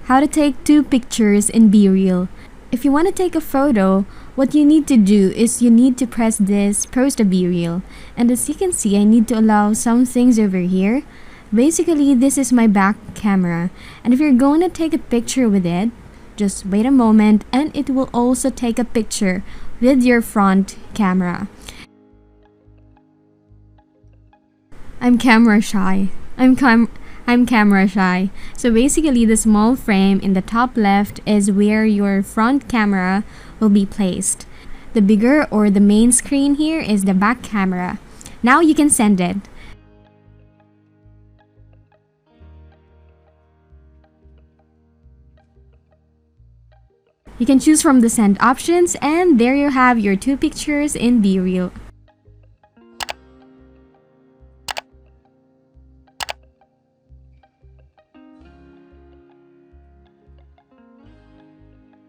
How to take 2 pictures in BeReal. If you want to take a photo, what you need to do is you need to press this post a BeReal. And as you can see, I need to allow some things over here. Basically, this is my back camera. And if you're going to take a picture with it, just wait a moment and it will also take a picture with your front camera. I'm camera shy. I'm camera shy. So basically, the small frame in the top left is where your front camera will be placed. The bigger or the main screen here is the back camera. Now you can send it. You can choose from the send options, and there you have your 2 pictures in BeReal.